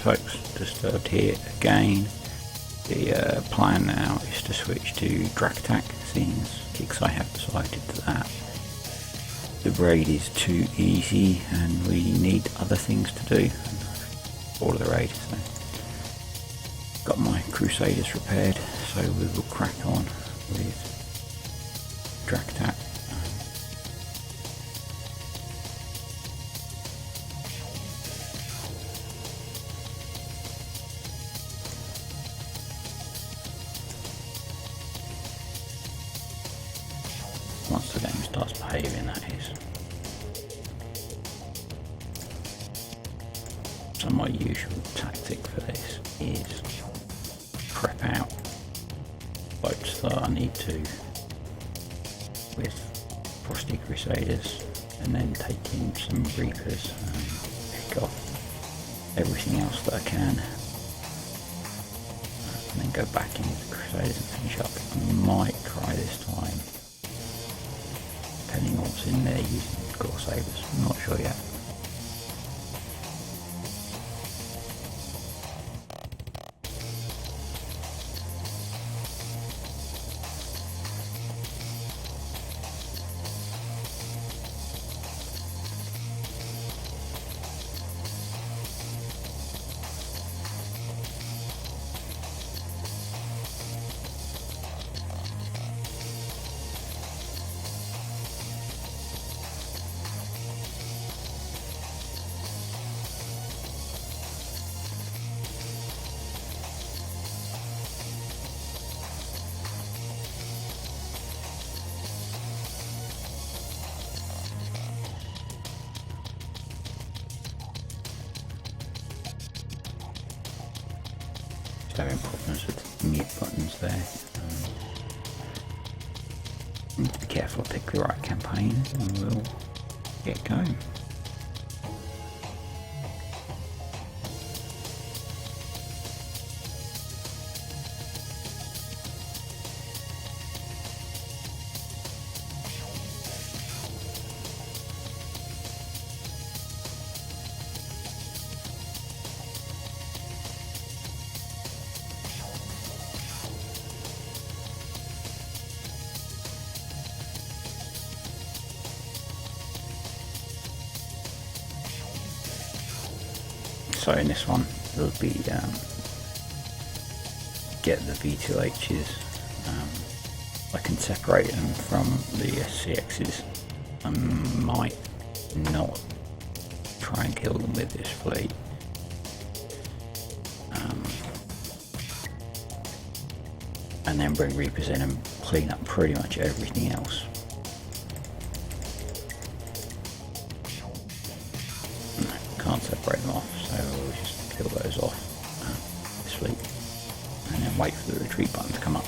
folks, Disturbed here again. The plan now is to switch to Drac, since because I have decided that the raid is too easy and we need other things to do. All of the raid, so got my Crusaders repaired, so we will crack on with Drac. Once the game starts behaving, that is. So my usual tactic for this is prep out boats that I need to with Frosty Crusaders, and then take in some Reapers and pick off everything else that I can, and then go back in with the Crusaders and finish up. I might try this time, depending on what's in there, using Corsairs. I'm not sure yet. Having problems with the mute buttons there. Need to be careful to pick the right campaign, and we'll get going. So in this one, it'll be get the V2Hs. I can separate them from the SCXs. I might not try and kill them with this fleet. And then bring Reapers in and clean up pretty much everything else. Can't separate them off, so we'll just kill those off this fleet, and then wait for the retreat button to come up.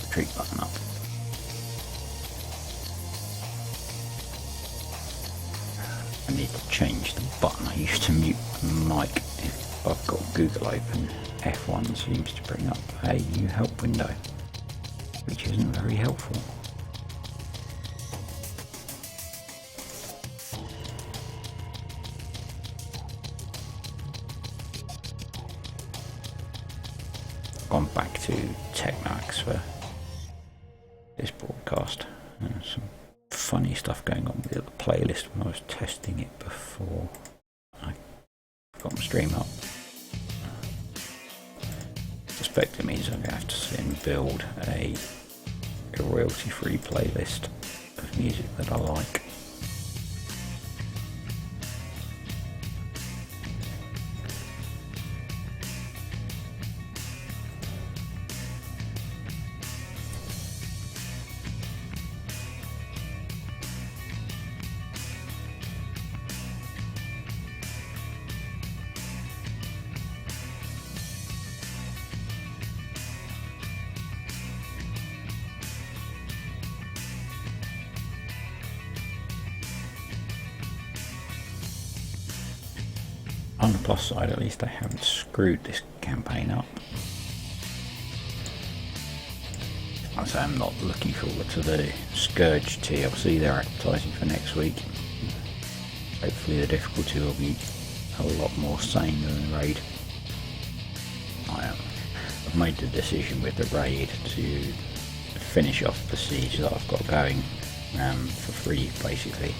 Retreat button up. I need to change the button I use to mute my mic. If I've got Google open, F1 seems to bring up a new help window, which isn't very helpful. Gone back to Technoax for this broadcast. Some funny stuff going on with the playlist when I was testing it before I got my stream up. I suspect it means I'm going to have to sit and build a royalty-free playlist of music that I like. On the plus side, at least they haven't screwed this campaign up. I say I'm not looking forward to the Scourge TLC they're advertising for next week. Hopefully the difficulty will be a lot more sane than the raid. I've made the decision with the raid to finish off the siege that I've got going for free, basically.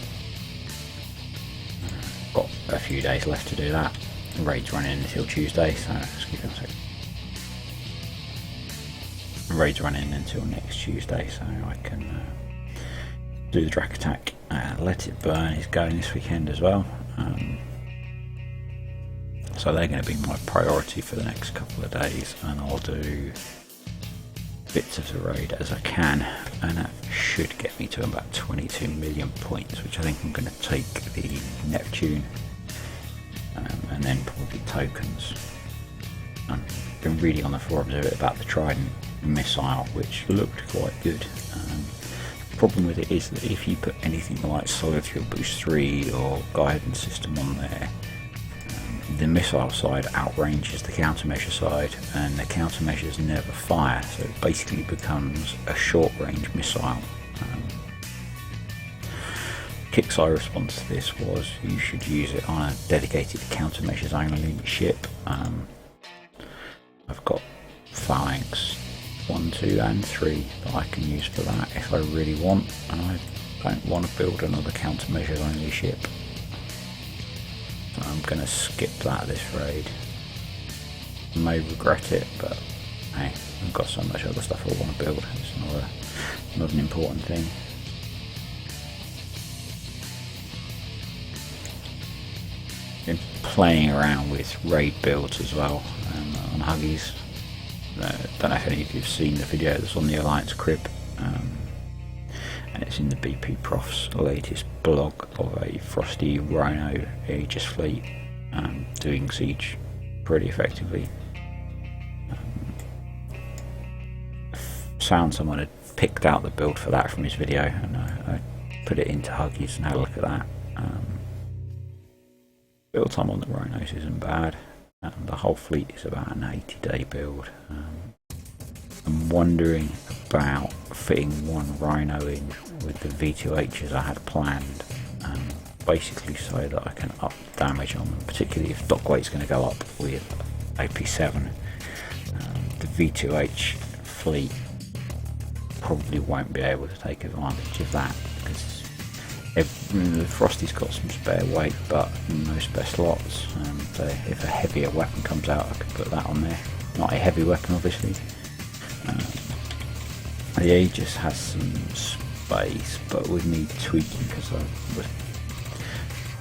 Got a few days left to do that. The raid's running until Tuesday, so excuse me a second. The raid's running until next Tuesday, so I can do the Drac attack. Let It Burn is going this weekend as well. So they're going to be my priority for the next couple of days, and I'll do bits of the raid as I can, and that should get me to about 22 million points, which I think I'm going to take the Neptune and then probably tokens. I've been reading on the forums a bit about the Trident missile, which looked quite good. The problem with it is that if you put anything like Solid Fuel Boost 3 or guidance system on there, the missile side outranges the countermeasure side, and the countermeasures never fire, so it basically becomes a short range missile. Kic's response to this was you should use it on a dedicated countermeasures only ship. I've got phalanx 1, 2 and 3 that I can use for that if I really want, and I don't want to build another countermeasures only ship. I'm going to skip that this raid. I may regret it, but hey, I've got so much other stuff I want to build. It's not an important thing. Been playing around with raid builds as well on Huggies. Don't know if any of you have seen the video that's on the Alliance Crib. And it's in the BP Prof's latest blog of a Frosty Rhino Aegis fleet doing siege pretty effectively. Someone had picked out the build for that from his video, and I put it into Huggies and had a look at that. Build time on the Rhinos isn't bad. The whole fleet is about an 80-day build. I'm wondering about fitting one Rhino in with the V2Hs I had planned, basically so that I can up damage on them, particularly if dock weight's going to go up with AP7. The V2H fleet probably won't be able to take advantage of that, because the Frosty's got some spare weight but no spare slots, so if a heavier weapon comes out I could put that on there. Not a heavy weapon obviously. The Aegis has some space but would need tweaking, because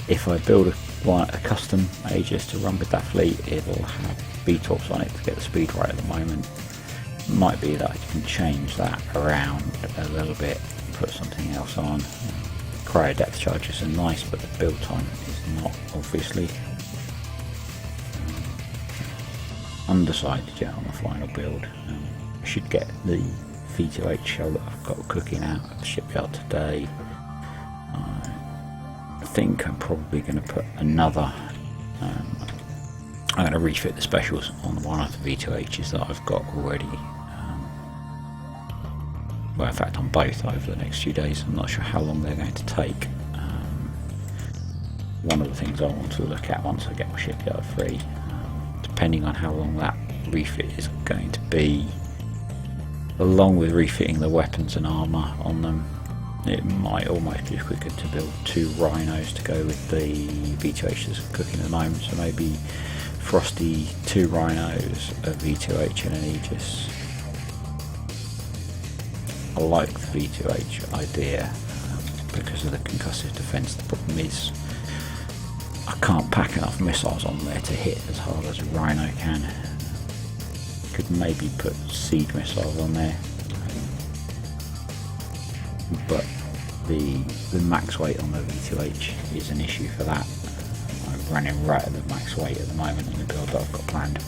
if I build a custom Aegis to run with that fleet, it'll have B-tops on it to get the speed right at the moment. Might be that I can change that around a little bit, put something else on. Cryo depth charges are nice, but the build time is not, obviously. Undecided yet on the final build. I should get the V2H shell that I've got cooking out at the shipyard today. I think I'm probably going to put another. I'm going to refit the specials on one of the V2Hs that I've got already. Well, in fact, on both over the next few days. I'm not sure how long they're going to take. One of the things I want to look at once I get my shipyard free, depending on how long that refit is going to be, along with refitting the weapons and armour on them, it might almost be quicker to build 2 Rhinos to go with the V2H that's cooking at the moment. So maybe Frosty, 2 Rhinos, a V2H and an Aegis. I like the V2H idea because of the concussive defence. The problem is I can't pack enough missiles on there to hit as hard as a Rhino can. Could maybe put seed missiles on there, but the max weight on the V2H is an issue for that. I'm running right at the max weight at the moment in the build that I've got planned.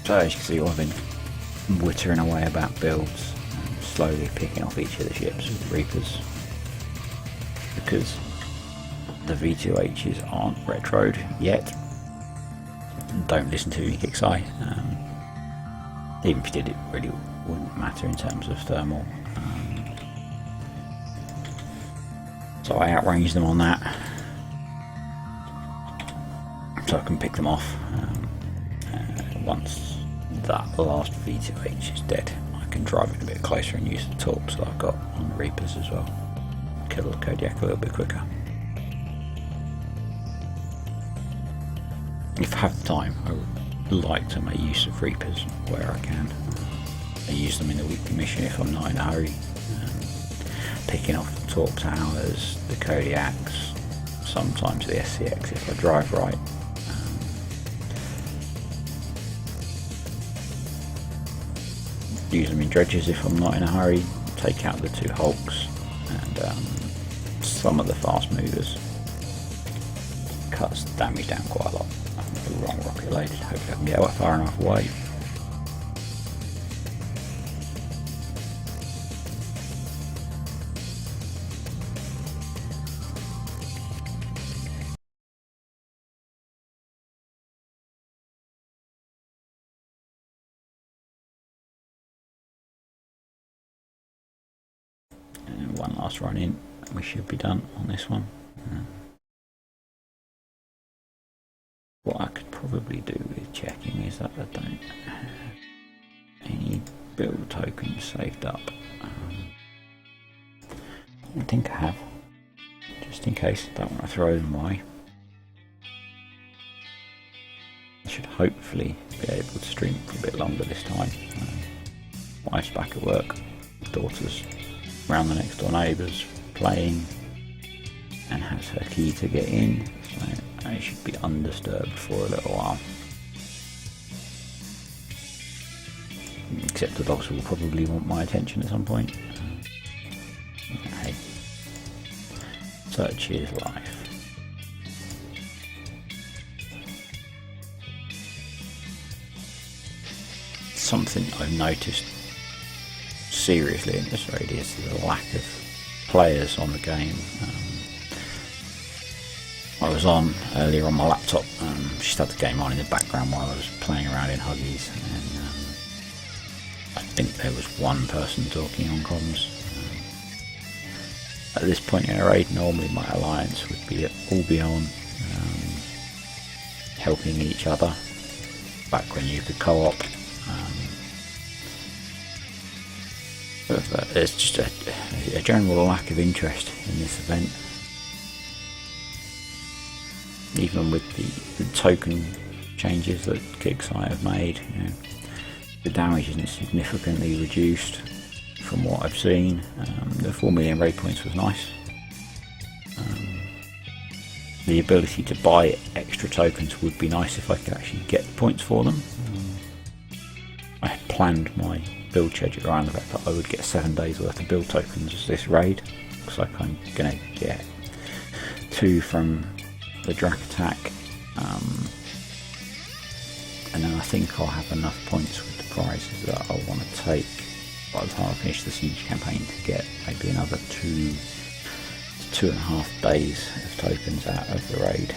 So as you can see, I've been wittering away about builds and slowly picking off each of the ships with Reapers, because the V2Hs aren't retroed yet. Don't listen to me, Kixeye. Even if you did, it really wouldn't matter in terms of thermal. So I outranged them on that, so I can pick them off. Once that last V2H is dead, I can drive it a bit closer and use the torps that I've got on the Reapers as well. Kill the Kodiak a little bit quicker. If I have the time, I would like to make use of Reapers where I can. I use them in the weekly mission if I'm not in a hurry. Picking off the Torp Towers, the Kodiaks, sometimes the SCX if I drive right. Use them in dredges if I'm not in a hurry. Take out the 2 Hulks and some of the fast movers. Cuts damage down quite a lot. The wrong rocket loaded. Hopefully I can get far enough away. And one last run in, and we should be done on this one. What I could probably do with checking is that I don't have any build tokens saved up. I don't think I have, just in case I don't want to throw them away. I should hopefully be able to stream for a bit longer this time. Wife's back at work, daughter's around the next door neighbours playing and has her key to get in, so I should be undisturbed for a little while. Except the dogs will probably want my attention at some point. Hey, such is life. Something I've noticed seriously in this raid is the lack of players on the game. I was on earlier on my laptop, just had the game on in the background while I was playing around in Huggies, and I think there was one person talking on comms. At this point in a raid, normally my alliance would be all be on, helping each other, back when you could co-op. But there's just a general lack of interest in this event. Even with the token changes that Kixeye have made, you know, the damage isn't significantly reduced from what I've seen. The 4 million raid points was nice. The ability to buy extra tokens would be nice if I could actually get the points for them. I had planned my build schedule around the fact that I would get 7 days worth of build tokens this raid, because I'm going to get 2 from the Drac attack, and then I think I'll have enough points with the prizes that I want to take by the time I finish the siege campaign to get maybe another 2.5 days of tokens out of the raid.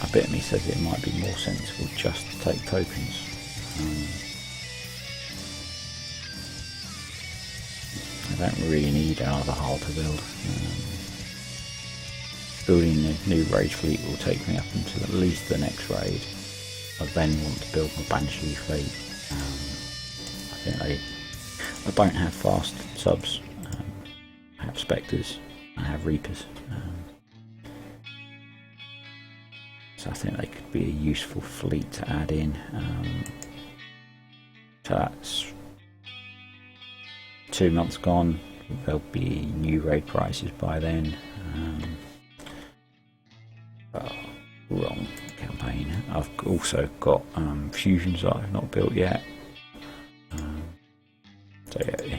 A bit of me says it might be more sensible just to take tokens. I don't really need another hull to build. Building the new raid fleet will take me up until at least the next raid. I then want to build my Banshee fleet. I think I don't have fast subs. I have Spectres, I have Reapers. So I think they could be a useful fleet to add in. So that's 2 months gone. There'll be new raid prices by then. Wrong campaign. I've also got fusions that I've not built yet. So yeah,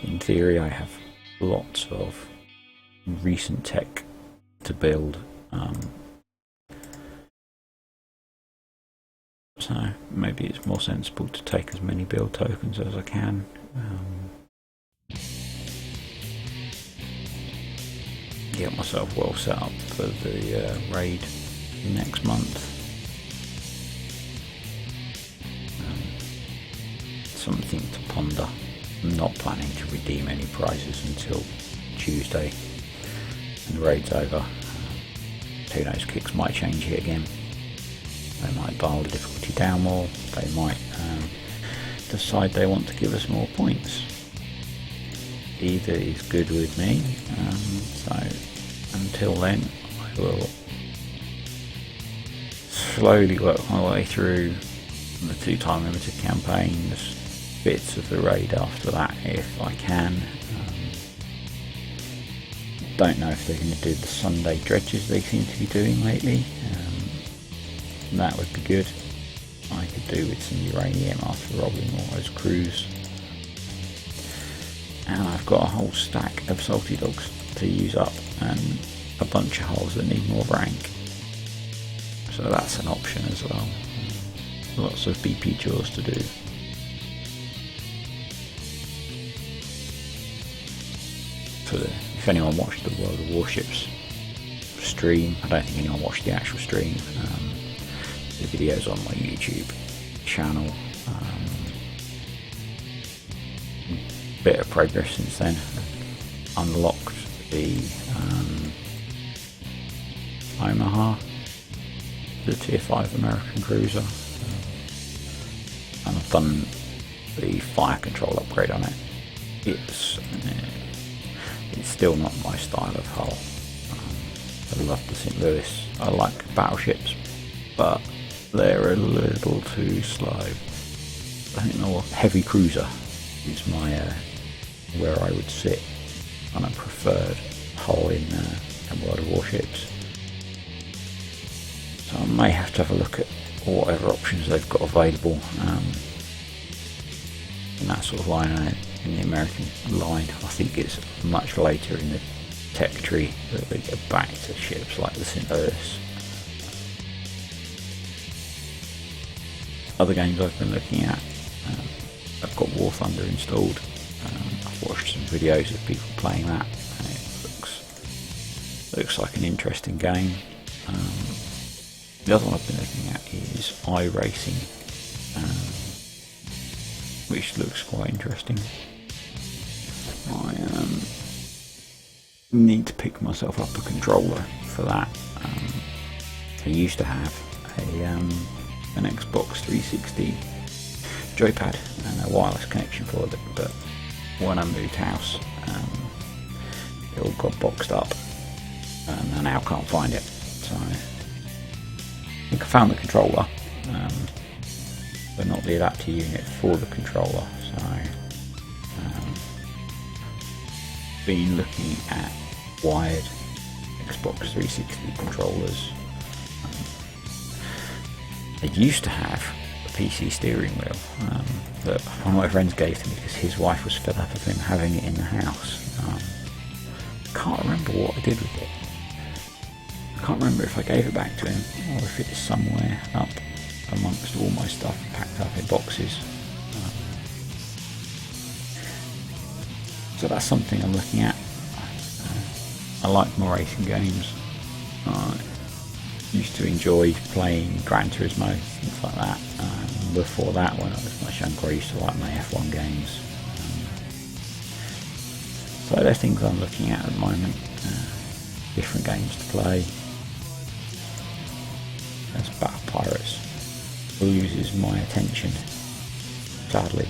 in theory I have lots of recent tech to build. So maybe it's more sensible to take as many build tokens as I can. Get myself well set up for the raid next month. Something to ponder. I'm not planning to redeem any prizes until Tuesday and the raid's over. Who knows, kicks might change it again. They might dial the difficulty down more. They might decide they want to give us more points. Either is good with me. So until then, I will slowly work my way through the 2-time limited campaigns, bits of the raid after that if I can. Don't know if they're going to do the Sunday dredges they seem to be doing lately. That would be good. I could do with some uranium after rolling all those crews. And I've got a whole stack of salty dogs to use up and a bunch of holes that need more rank. So that's an option as well. Lots of BP chores to do. If anyone watched the World of Warships stream, I don't think anyone watched the actual stream. The video's on my YouTube channel. Bit of progress since then. Unlocked the Omaha, the tier 5 American cruiser, and I've done the fire control upgrade on it. It's still not my style of hull. I love the St. Louis. I like battleships, but they're a little too slow. I think the heavy cruiser is my where I would sit on a preferred hull in World of Warships. So I may have to have a look at whatever options they've got available in that sort of line. In the American line, I think it's much later in the tech tree that they get back to ships like the St. Louis. Other games I've been looking at, I've got War Thunder installed. I've watched some videos of people playing that, and it looks like an interesting game. The other one I've been looking at is iRacing, which looks quite interesting. I need to pick myself up a controller for that. I used to have an Xbox 360 joypad and a wireless connection for it, but when I moved house, it all got boxed up, and I now can't find it. So I think I found the controller, but not the adapter unit for the controller. So been looking at wired Xbox 360 controllers. I used to have a PC steering wheel that one of my friends gave to me because his wife was fed up of him having it in the house. Can't remember what I did with it. I can't remember if I gave it back to him or if it's somewhere up amongst all my stuff packed up in boxes. So that's something I'm looking at. I like more racing games. I used to enjoy playing Gran Turismo, things like that. Before that, when I was much younger, I used to like my F1 games. So they're things I'm looking at the moment. Different games to play. As Battle Pirates loses my attention, sadly.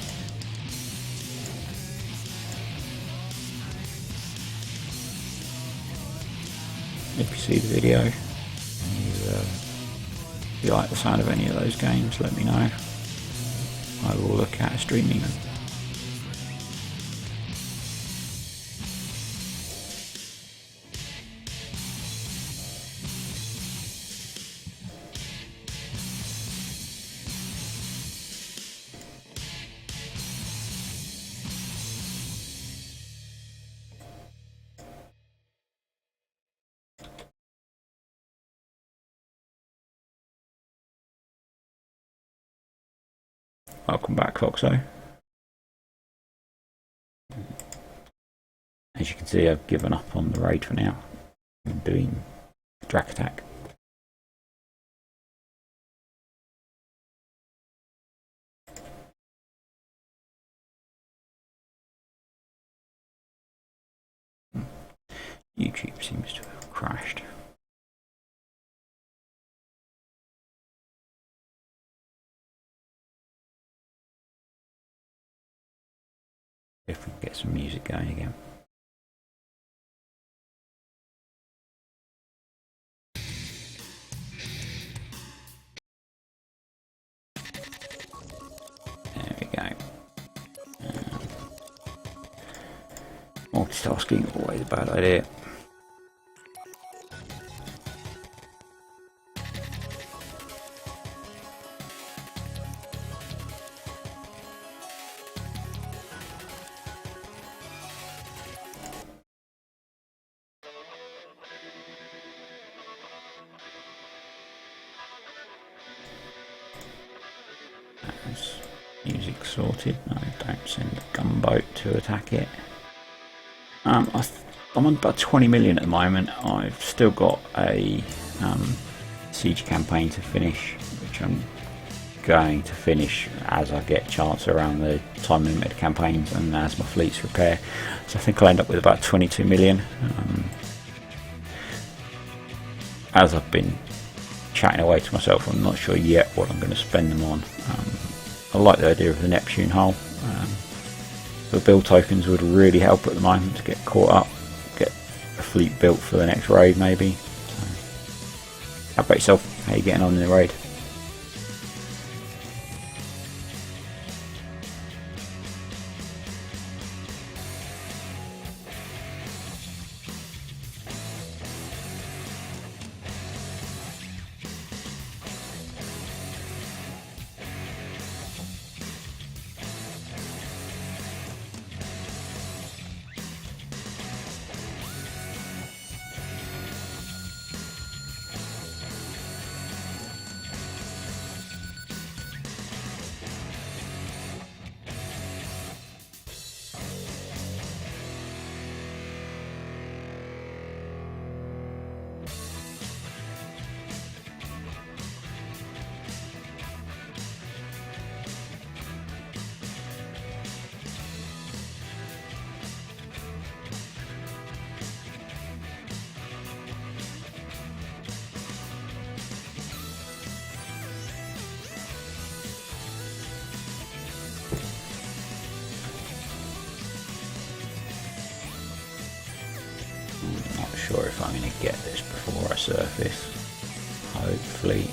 If you see the video and if you like the sound of any of those games, let me know. I will look at streaming them. Welcome back, Foxo. As you can see, I've given up on the raid for now. I'm doing Drac attack. YouTube seems to have crashed. If we can get some music going again. There we go. Multitasking, always a bad idea. That's music sorted. No, don't send a gunboat to attack it. I'm on about 20 million at the moment. I've still got a siege campaign to finish, which I'm going to finish as I get chance around the time limited campaigns and as my fleets repair. So I think I'll end up with about 22 million. As I've been chatting away to myself, I'm not sure yet what I'm going to spend them on. I like the idea of the Neptune hull. The build tokens would really help at the moment to get caught up, get a fleet built for the next raid maybe. So, how about yourself? How are you getting on in the raid? Not sure if I'm going to get this before I surface. Hopefully,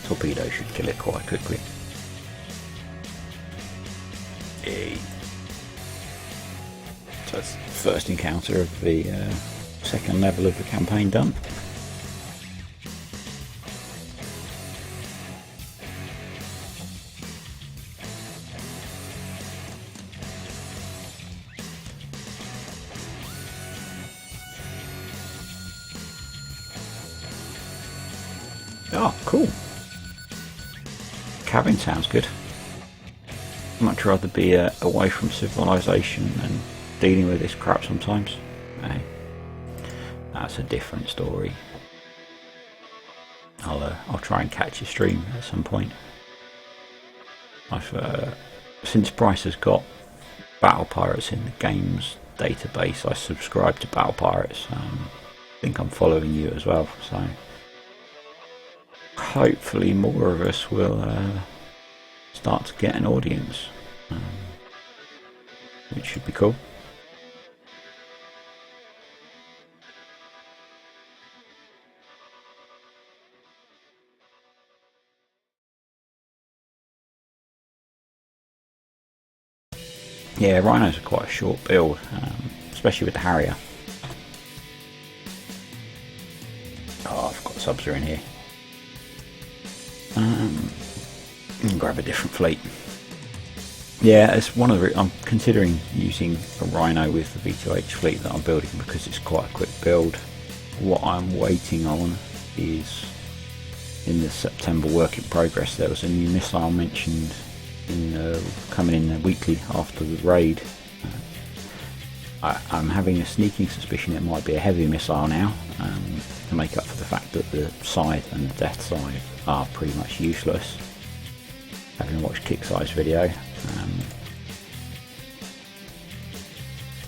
torpedo should kill it quite quickly. Yay. So that's the first encounter of the second level of the campaign done. Oh, cool. Cabin sounds good. Much rather be away from civilization and dealing with this crap sometimes. Hey, that's a different story. I'll try and catch a stream at some point. I've since Bryce has got Battle Pirates in the game's database, I subscribe to Battle Pirates. I think I'm following you as well, so hopefully more of us will start to get an audience, which should be cool. Yeah, Rhinos are quite a short build, especially with the Harrier. Oh, I've got subs are in here. Grab a different fleet. Yeah, it's one of the. I'm considering using a Rhino with the V2H fleet that I'm building because it's quite a quick build. What I'm waiting on is in the September work in progress. There was a new missile mentioned coming in weekly after the raid. I'm having a sneaking suspicion it might be a heavy missile now, to make up for the fact that the scythe and the death scythe are pretty much useless. Having watched Kicksai's video.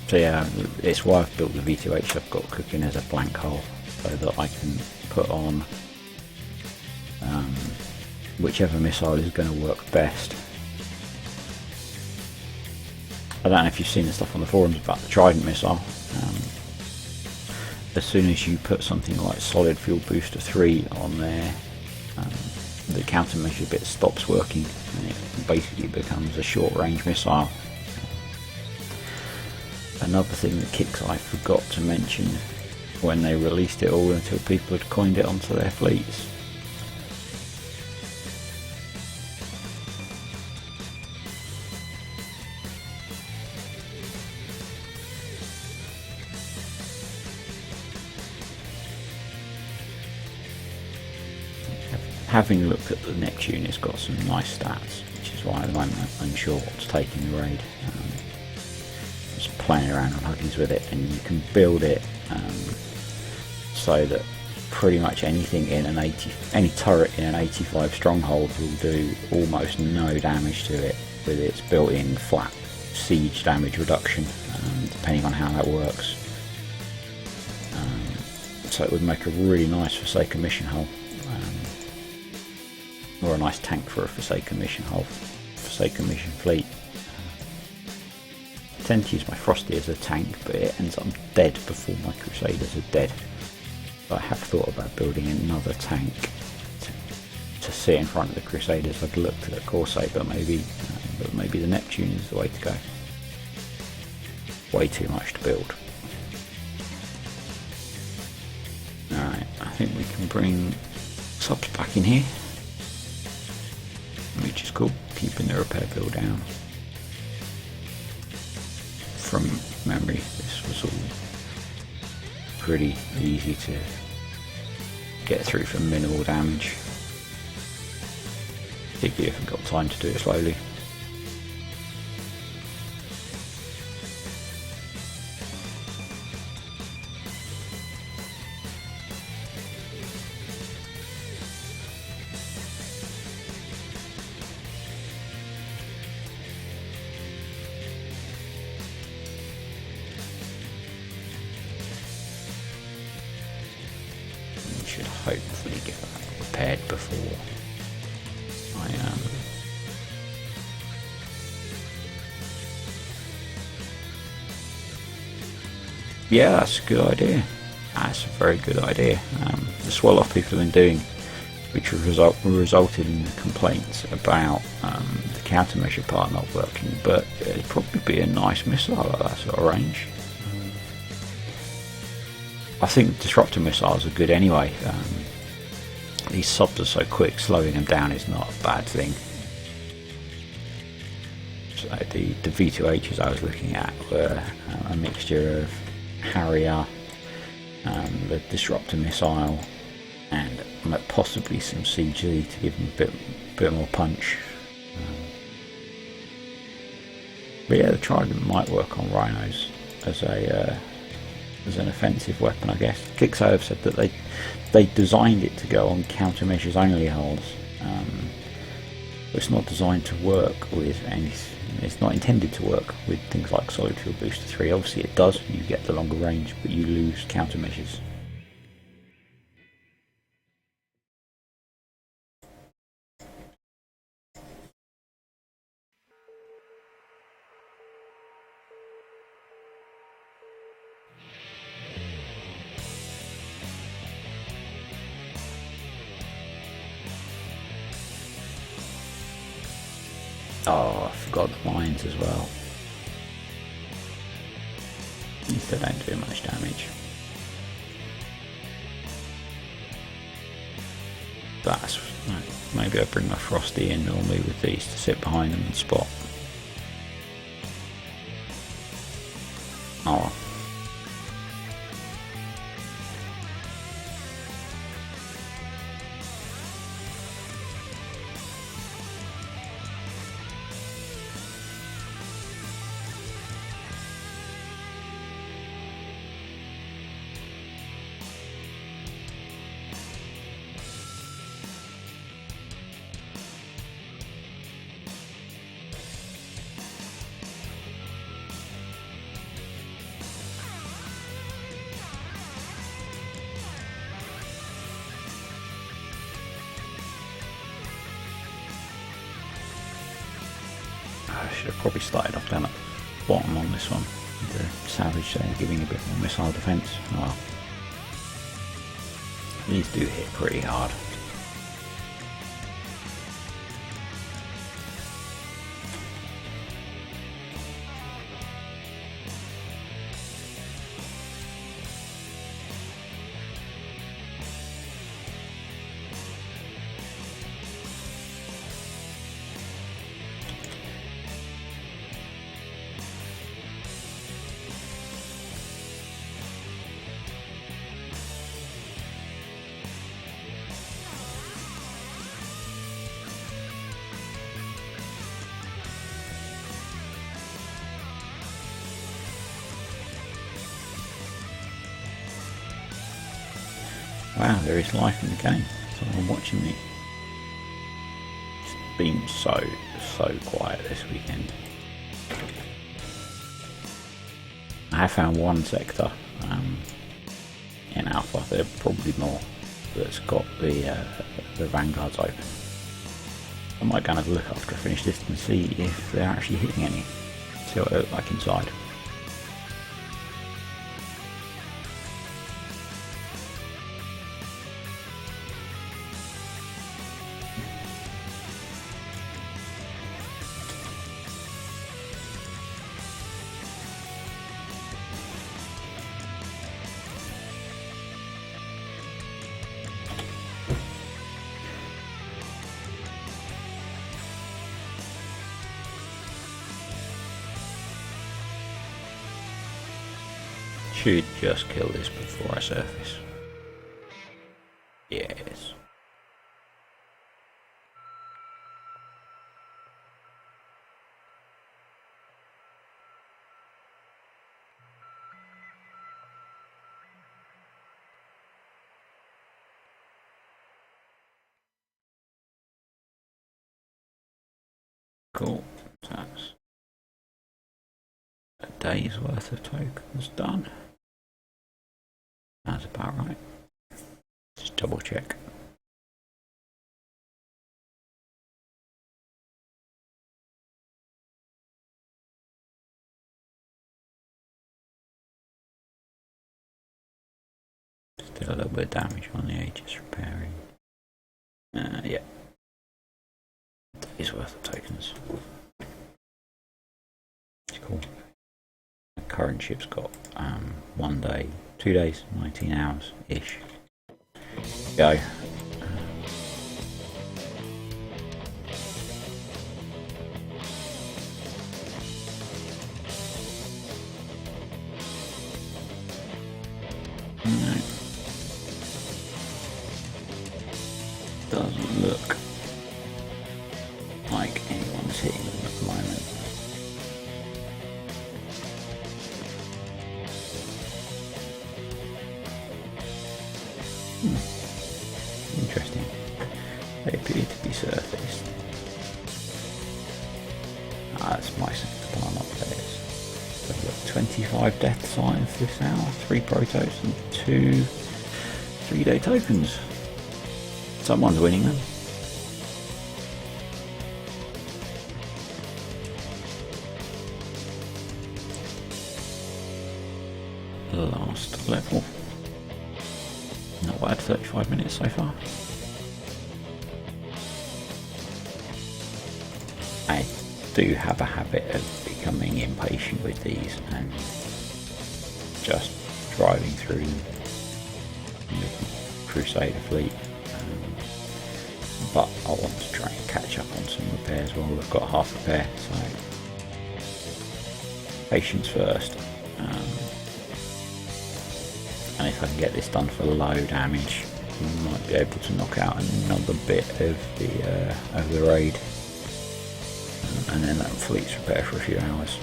So yeah, it's why I've built the V2H I've got cooking as a blank hull, so that I can put on whichever missile is going to work best. I don't know if you've seen the stuff on the forums about the Trident missile. As soon as you put something like Solid Fuel Booster 3 on there, the countermeasure bit stops working and it basically becomes a short range missile. Another thing that Kicksai forgot to mention when they released it all until people had coined it onto their fleets. Having looked at the Neptune, it's got some nice stats, which is why at the moment I'm unsure what to take in the raid. Just playing around on Huggies with it, and you can build it so that pretty much anything in any turret in an 85 stronghold will do almost no damage to it with its built-in flat siege damage reduction, depending on how that works. So it would make a really nice Forsaken mission hull. Or a nice tank for a Forsaken mission hull, Forsaken mission fleet. I tend to use my Frosty as a tank, but it ends up dead before my Crusaders are dead. But I have thought about building another tank to sit in front of the Crusaders. I've looked at a Corsair, but maybe the Neptune is the way to go. Way too much to build. Alright, I think we can bring subs back in here, which is cool, keeping the repair bill down. From memory, this was all pretty easy to get through for minimal damage, particularly if I've got time to do it slowly. Should hopefully get that repaired before I yeah, that's a good idea. That's a very good idea. The swell off people have been doing, which resulted in complaints about the countermeasure part not working, but it'd probably be a nice missile at that sort of range. I think disruptor missiles are good anyway. These subs are so quick, slowing them down is not a bad thing. So the V2Hs I was looking at were a mixture of Harrier, the disruptor missile, and possibly some CG to give them a bit more punch. But yeah, the Trident might work on Rhinos as an offensive weapon, I guess. Kicksai have said that they designed it to go on countermeasures only hulls. It's not designed to work with anything. It's not intended to work with things like Solid Fuel Booster 3. Obviously it does, you get the longer range, but you lose countermeasures. Oh, I forgot the mines as well. At least they don't do much damage. That's maybe I bring my Frosty in normally with these to sit behind them and spot. Oh. I should have probably started off down at the bottom on this one. The Savage there giving a bit more missile defense. Oh. These do hit pretty hard. Wow, there is life in the game. Someone watching me. It's been so quiet this weekend. I have found one sector in Alpha, there are probably more, that's got the vanguards open. I might go and have a look after I finish this and see if they're actually hitting any. See what they look like inside. Should just kill this before I surface. Yes. Cool. That's a day's worth of tokens done. That's about right. Just double check. Still a little bit of damage on the Aegis repairing. Yeah. Day's worth of tokens. It's cool. The current ship's got 1 day, 2 days, 19 hours ish. Go. No. Doesn't look like anyone's hitting them at the moment. Interesting. They appear to be surfaced. That's my sector plan up there. So I've got 25 death signs this hour, 3 protos and 2 3-day tokens. Someone's winning them. Last level. Not bad, 35 minutes so far. I do have a habit of becoming impatient with these and just driving through the Crusader fleet. But I want to try and catch up on some repairs while we've got half repair, so patience first. And if I can get this done for low damage, we might be able to knock out another bit of the raid, and then that fleet's repair for a few hours.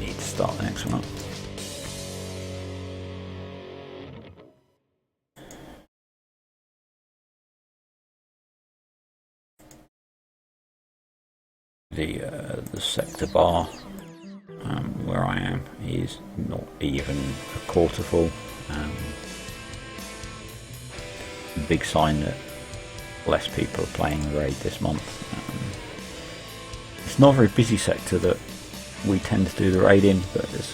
Need to start the next one up. The sector bar where I am is not even a quarter full. Big sign that less people are playing the raid this month. It's not a very busy sector that we tend to do the raid in, but there's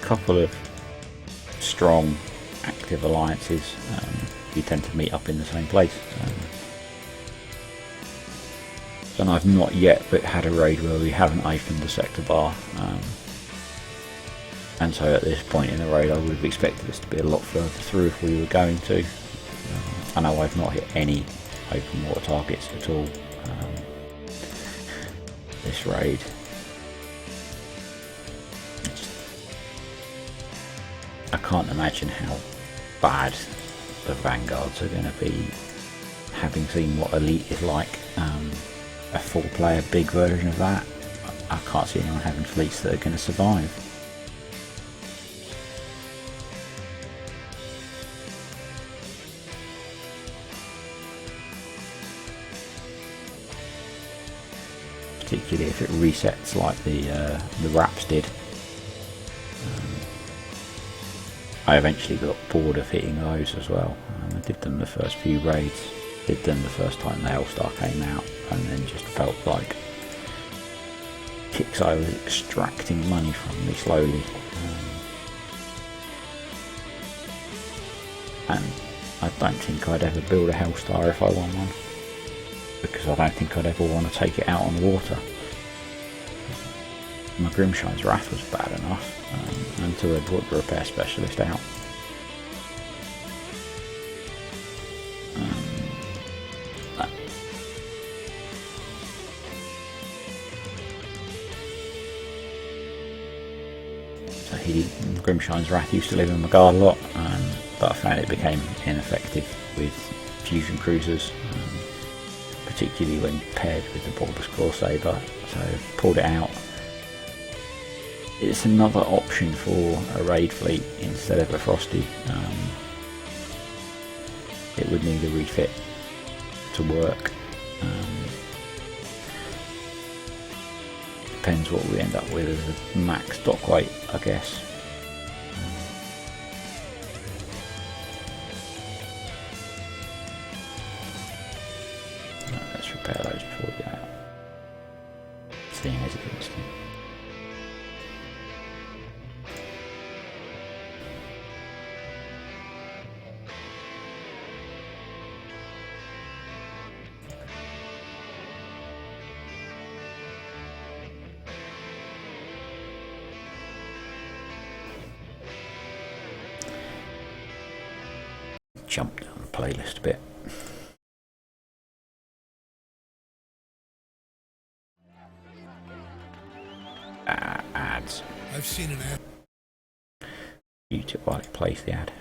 a couple of strong active alliances. We tend to meet up in the same place. And I've not yet had a raid where we haven't opened the sector bar. And so at this point in the raid I would have expected this to be a lot further through if we were going to. I know I've not hit any open water targets at all this raid. I can't imagine how bad the Vanguards are going to be, having seen what Elite is like. A 4-player big version of that. I can't see anyone having fleets that are going to survive. Particularly if it resets like the Raps did. I eventually got bored of hitting those as well. I did them the first few raids, did them the first time the Hellstar came out, and then just felt like Kixeye was extracting money from me slowly. And I don't think I'd ever build a Hellstar if I won one, because I don't think I'd ever want to take it out on the water. My Grimshine's Wrath was bad enough until they brought the repair specialist out. So Grimshine's Wrath used to live in my guard a lot, but I found it became ineffective with fusion cruisers, particularly when paired with the Bulbous Claw Saber. So I pulled it out. It's another option for a raid fleet instead of a Frosty. It would need a refit to work. Depends what we end up with as a max dock weight, I guess. Let's repair those before we go out. Seeing as it instant. Jump down the playlist a bit. Ads. I've seen an ad. Mute it while it plays the ad.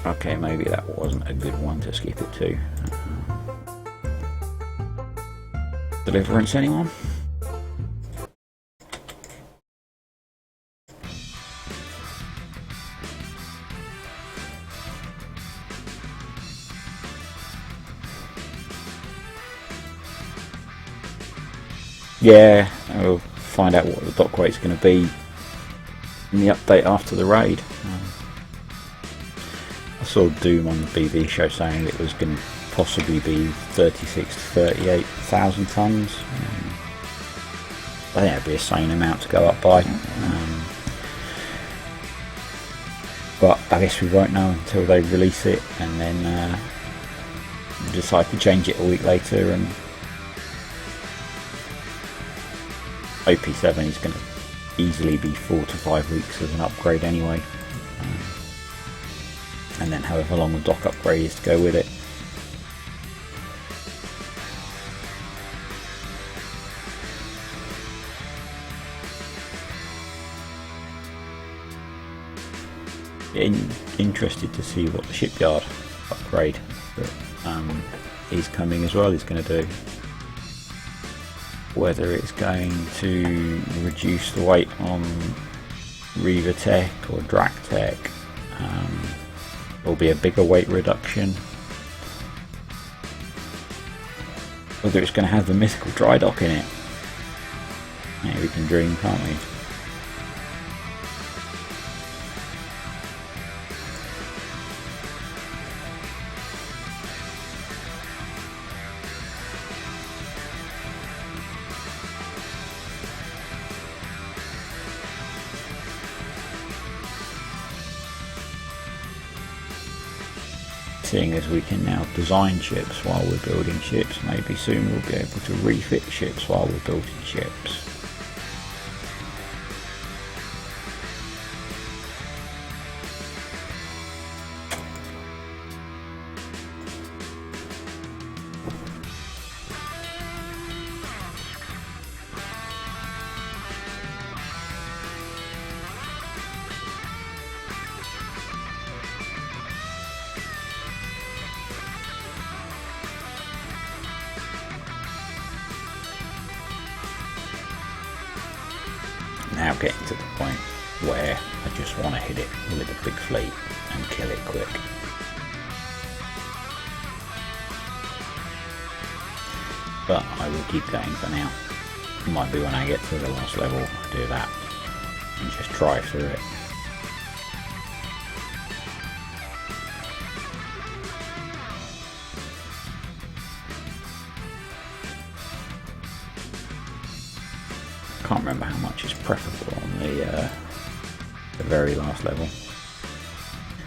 Okay, maybe that wasn't a good one to skip it to. Deliverance, anyone? Yeah, we'll find out what the dock weight's going to be in the update after the raid. I saw Doom on the BV show saying it was going to possibly be 36 to 38,000 tonnes. I think that'd be a sane amount to go up by. But I guess we won't know until they release it and then decide to change it a week later. And OP7 is going to easily be 4 to 5 weeks as an upgrade anyway. And then however long the dock upgrade is to go with it. Interested to see what the shipyard upgrade that is coming as well is going to do. Whether it's going to reduce the weight on Reaver Tech or Drac Tech, will be a bigger weight reduction. Whether it's going to have the mythical dry dock in it. Yeah, we can dream, can't we? Seeing as we can now design ships while we're building ships, maybe soon we'll be able to refit ships while we're building ships. Now getting to the point where I just want to hit it with a big fleet and kill it quick. But I will keep going for now. Might be when I get to the last level I do that and just drive through it. Can't remember how much is preferable on the very last level.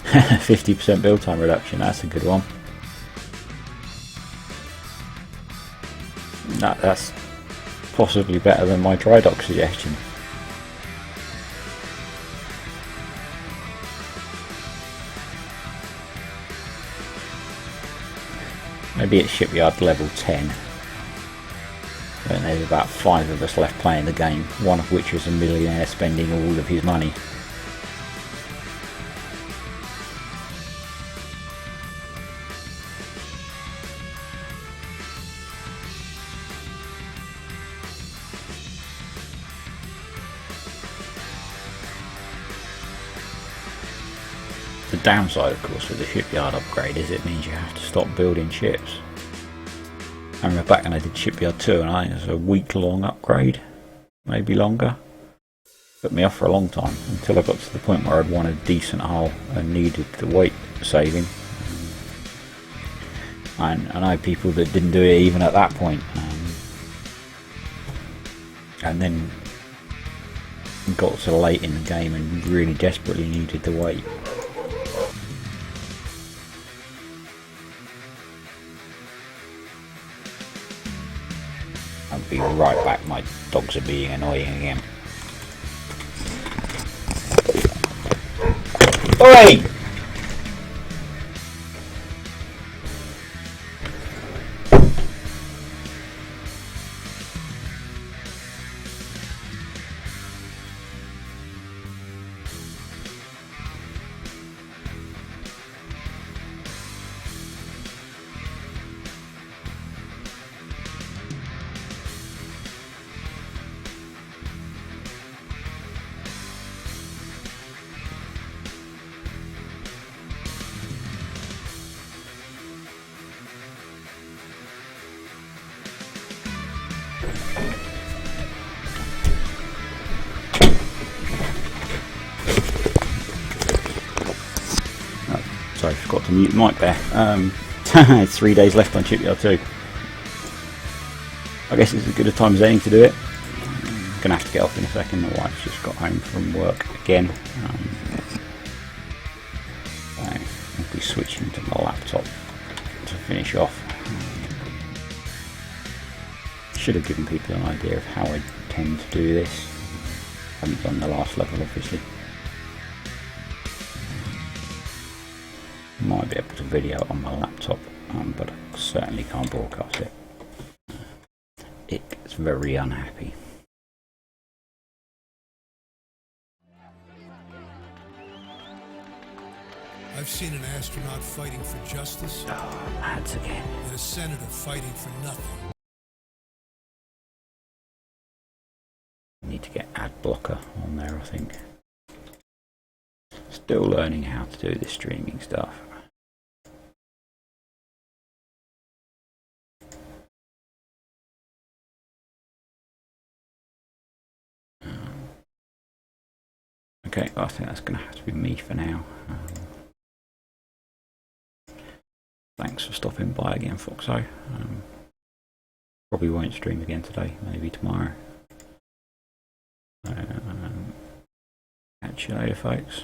50% build time reduction, that's a good one. That's possibly better than my dry dock suggestion. Maybe it's shipyard level 10. And there's about 5 of us left playing the game, one of which was a millionaire spending all of his money. The downside, of course, with the shipyard upgrade is it means you have to stop building ships. I remember back when I did Shipyard 2 and I think it was a week-long upgrade, maybe longer. Put me off for a long time until I got to the point where I'd won a decent hull and needed the weight saving. And I know people that didn't do it even at that point. And then got so late in the game and really desperately needed the weight. I'll be right back, my dogs are being annoying again. Oi! Sorry, forgot to mute the mic there. It's 3 days left on Shipyard 2. I guess it's as good a time as any to do it. I'm going to have to get off in a second. My wife's just got home from work again. So I'll be switching to my laptop to finish off. Should have given people an idea of how I tend to do this. I haven't done the last level, obviously. Might be able to video it on my laptop, but I certainly can't broadcast it. It gets very unhappy. I've seen an astronaut fighting for justice Oh, ads again. and a senator fighting for nothing. Need to get ad blocker on there, I think. Still learning how to do this streaming stuff. Okay, I think that's going to have to be me for now. Thanks for stopping by again, Foxo. Probably won't stream again today, maybe tomorrow. Catch you later, folks.